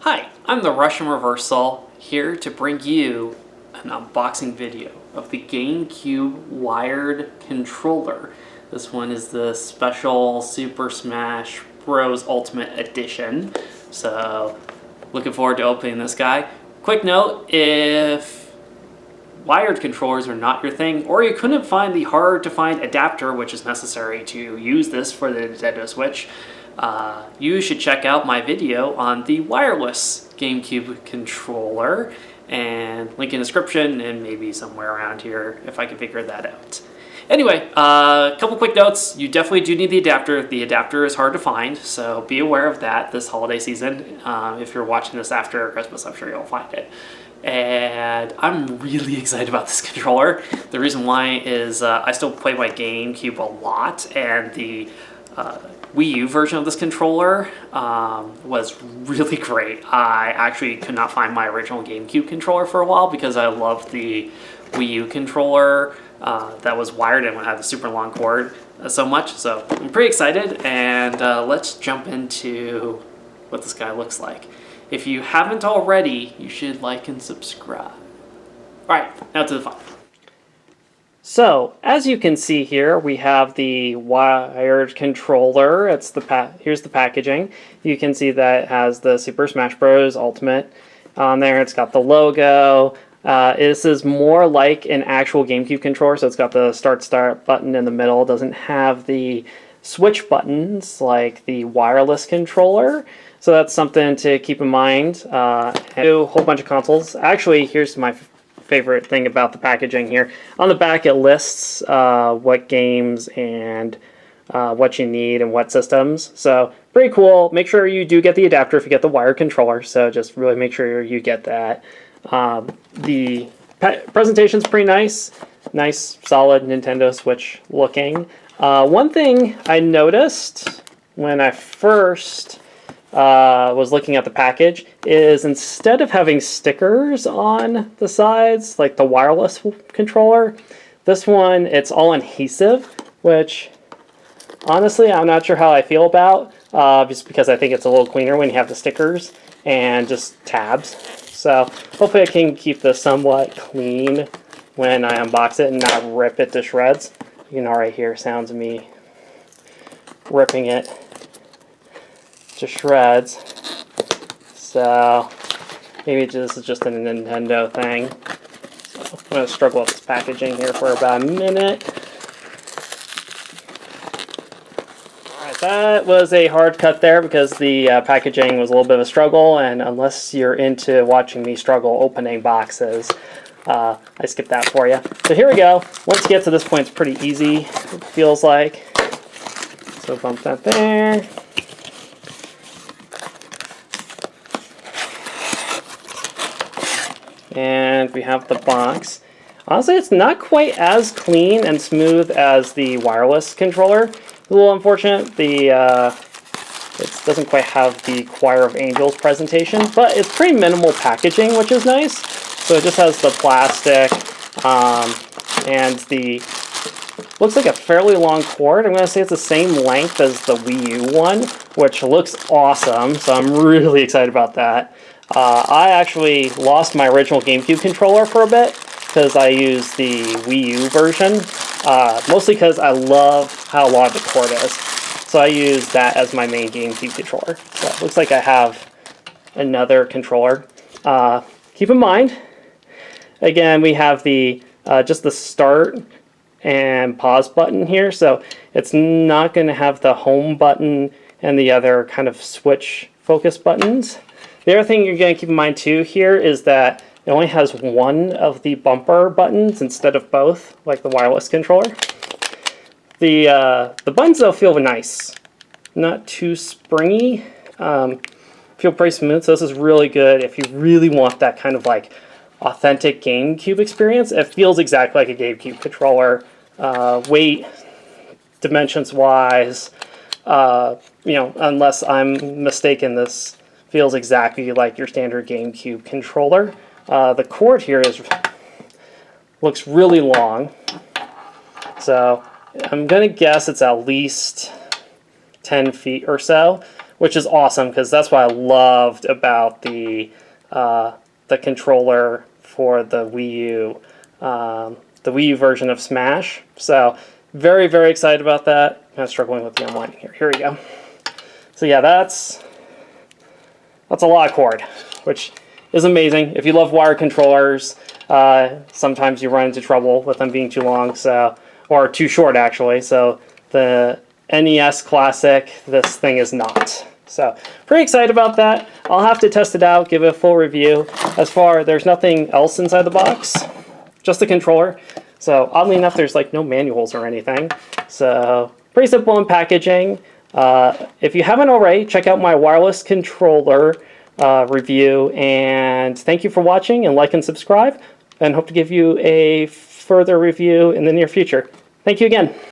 Hi, I'm the Russian Reversal, here to bring you an unboxing video of the GameCube wired controller. This one is the special Super Smash Bros. Ultimate Edition, so looking forward to opening this guy. Quick note, if wired controllers are not your thing, or you couldn't find the hard-to-find adapter which is necessary to use this for the Nintendo Switch, you should check out my video on the wireless GameCube controller, and link in the description and maybe somewhere around here if I can figure that out. Anyway, a couple quick notes. You definitely do need the adapter. The adapter is hard to find, so be aware of that this holiday season. If you're watching this after Christmas, I'm sure you'll find it. And I'm really excited about this controller. The reason why is I still play my GameCube a lot, and the Wii U version of this controller was really great. I actually could not find my original GameCube controller for a while because I loved the Wii U controller that was wired and would have the super long cord so much. So I'm pretty excited, and let's jump into what this guy looks like. If you haven't already, you should like and subscribe. Alright, now to the fun. So, as you can see here, we have the wired controller. It's here's the packaging. You can see that it has the Super Smash Bros. Ultimate on there. It's got the logo. This is more like an actual GameCube controller, so it's got the start button in the middle. It doesn't have the switch buttons like the wireless controller. So that's something to keep in mind. A whole bunch of consoles. Actually, here's my favorite thing about the packaging here. On the back it lists what games and what you need and what systems. So pretty cool. Make sure you do get the adapter if you get the wired controller. So just really make sure you get that. The presentation's pretty nice. Nice, solid Nintendo Switch looking. One thing I noticed when I first was looking at the package is instead of having stickers on the sides like the wireless controller, this one it's all adhesive, which honestly I'm not sure how I feel about, just because I think it's a little cleaner when you have the stickers and just tabs. So hopefully I can keep this somewhat clean when I unbox it and not rip it to shreds. You can already hear sounds of me ripping it to shreds. So maybe this is just a Nintendo thing. So I'm going to struggle with this packaging here for about a minute. Alright, that was a hard cut there because the packaging was a little bit of a struggle, and unless you're into watching me struggle opening boxes, I skipped that for you. So here we go. Once you get to this point, it's pretty easy, it feels like. So bump that there. And we have the box. Honestly, it's not quite as clean and smooth as the wireless controller. It's a little unfortunate. It doesn't quite have the Choir of Angels presentation, but it's pretty minimal packaging, which is nice. So it just has the plastic and the looks like a fairly long cord. I'm going to say it's the same length as the Wii U one, which looks awesome. So I'm really excited about that. I actually lost my original GameCube controller for a bit because I used the Wii U version, mostly because I love how long the cord is. So I used that as my main GameCube controller. So it looks like I have another controller. Keep in mind, again, we have the just the start and pause button here. So it's not going to have the home button and the other kind of switch focus buttons. The other thing you're going to keep in mind too here is that it only has one of the bumper buttons instead of both, like the wireless controller. The buttons though feel nice, not too springy, feel pretty smooth. So this is really good if you really want that kind of like authentic GameCube experience. It feels exactly like a GameCube controller, weight, dimensions wise. You know, unless I'm mistaken, this feels exactly like your standard GameCube controller. The cord here looks really long, so I'm gonna guess it's at least 10 feet or so, which is awesome because that's what I loved about the controller for the Wii U, version of Smash. So very, very excited about that. I'm struggling with the unwinding here. Here we go. So yeah, that's a lot of cord, which is amazing. If you love wired controllers, sometimes you run into trouble with them being too long, or too short actually. So the NES Classic, this thing is not. So pretty excited about that. I'll have to test it out, give it a full review. There's nothing else inside the box, just the controller. So oddly enough, there's like no manuals or anything. So pretty simple in packaging. If you haven't already, check out my wireless controller review. And thank you for watching, and like and subscribe. And hope to give you a further review in the near future. Thank you again.